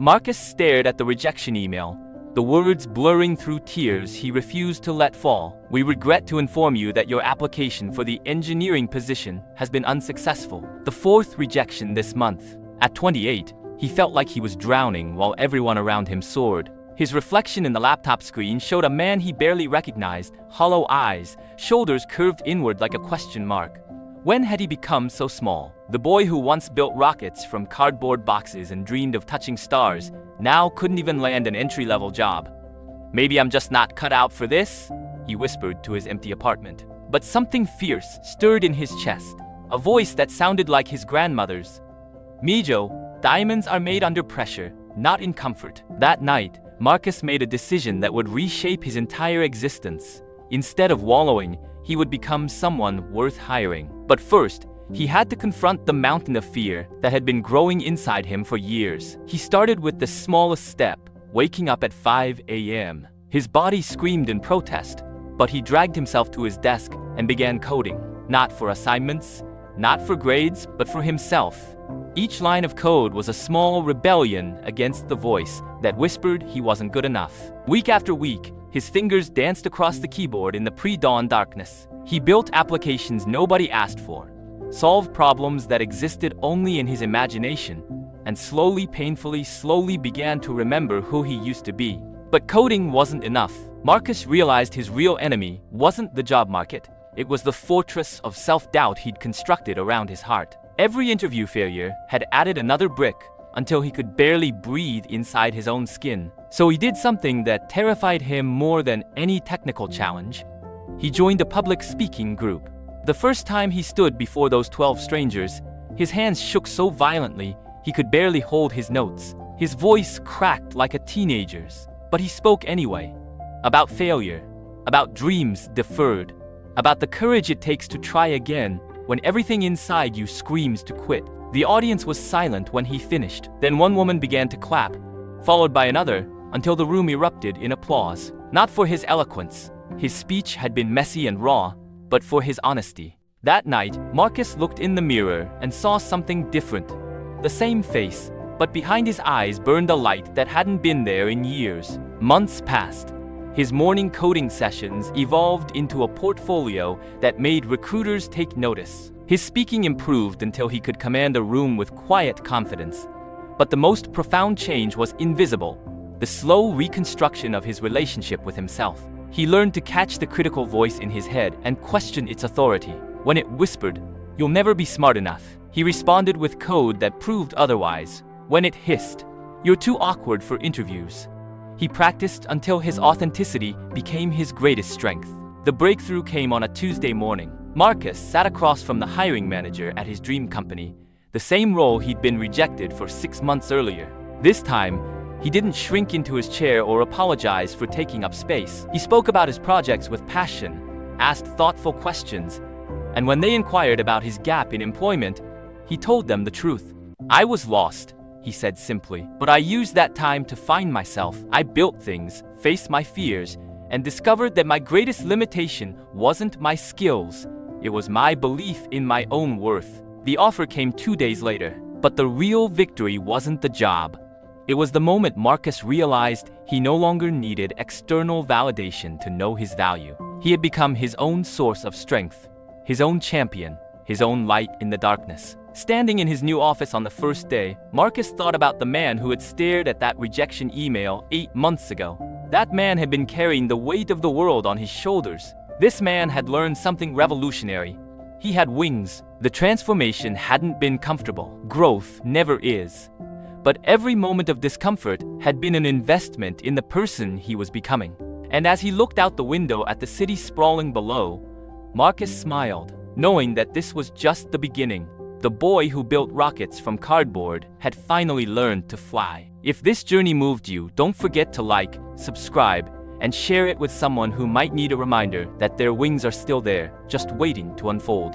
Marcus stared at the rejection email, the words blurring through tears he refused to let fall. "We regret to inform you that your application for the engineering position has been unsuccessful." The fourth rejection this month. At 28, he felt like he was drowning while everyone around him soared. His reflection in the laptop screen showed a man he barely recognized, hollow eyes, shoulders curved inward like a question mark. When had he become so small? The boy who once built rockets from cardboard boxes and dreamed of touching stars now couldn't even land an entry-level job. "Maybe I'm just not cut out for this," he whispered to his empty apartment. But something fierce stirred in his chest, a voice that sounded like his grandmother's. "Mijo, diamonds are made under pressure, not in comfort." That night, Marcus made a decision that would reshape his entire existence. Instead of wallowing, he would become someone worth hiring. But first, he had to confront the mountain of fear that had been growing inside him for years. He started with the smallest step, waking up at 5 a.m. His body screamed in protest, but he dragged himself to his desk and began coding. Not for assignments, not for grades, but for himself. Each line of code was a small rebellion against the voice that whispered he wasn't good enough. Week after week, his fingers danced across the keyboard in the pre-dawn darkness. He built applications nobody asked for, solved problems that existed only in his imagination, and slowly, painfully, slowly began to remember who he used to be. But coding wasn't enough. Marcus realized his real enemy wasn't the job market. It was the fortress of self-doubt he'd constructed around his heart. Every interview failure had added another brick until he could barely breathe inside his own skin. So he did something that terrified him more than any technical challenge. He joined a public speaking group. The first time he stood before those 12 strangers, his hands shook so violently he could barely hold his notes. His voice cracked like a teenager's, but he spoke anyway. About failure, about dreams deferred, about the courage it takes to try again when everything inside you screams to quit. The audience was silent when he finished. Then one woman began to clap, followed by another, until the room erupted in applause. Not for his eloquence. His speech had been messy and raw, but for his honesty. That night, Marcus looked in the mirror and saw something different. The same face, but behind his eyes burned a light that hadn't been there in years. Months passed. His morning coding sessions evolved into a portfolio that made recruiters take notice. His speaking improved until he could command a room with quiet confidence. But the most profound change was invisible, the slow reconstruction of his relationship with himself. He learned to catch the critical voice in his head and question its authority. When it whispered, "You'll never be smart enough," he responded with code that proved otherwise. When it hissed, "You're too awkward for interviews," he practiced until his authenticity became his greatest strength. The breakthrough came on a Tuesday morning. Marcus sat across from the hiring manager at his dream company, the same role he'd been rejected for 6 months earlier. This time, he didn't shrink into his chair or apologize for taking up space. He spoke about his projects with passion, asked thoughtful questions, and when they inquired about his gap in employment, he told them the truth. "I was lost," he said simply, "but I used that time to find myself. I built things, faced my fears, and discovered that my greatest limitation wasn't my skills. It was my belief in my own worth." The offer came 2 days later, but the real victory wasn't the job. It was the moment Marcus realized he no longer needed external validation to know his value. He had become his own source of strength, his own champion, his own light in the darkness. Standing in his new office on the first day, Marcus thought about the man who had stared at that rejection email 8 months ago. That man had been carrying the weight of the world on his shoulders. This man had learned something revolutionary. He had wings. The transformation hadn't been comfortable. Growth never is. But every moment of discomfort had been an investment in the person he was becoming. And as he looked out the window at the city sprawling below, Marcus smiled, knowing that this was just the beginning. The boy who built rockets from cardboard had finally learned to fly. If this journey moved you, don't forget to like, subscribe, and share it with someone who might need a reminder that their wings are still there, just waiting to unfold.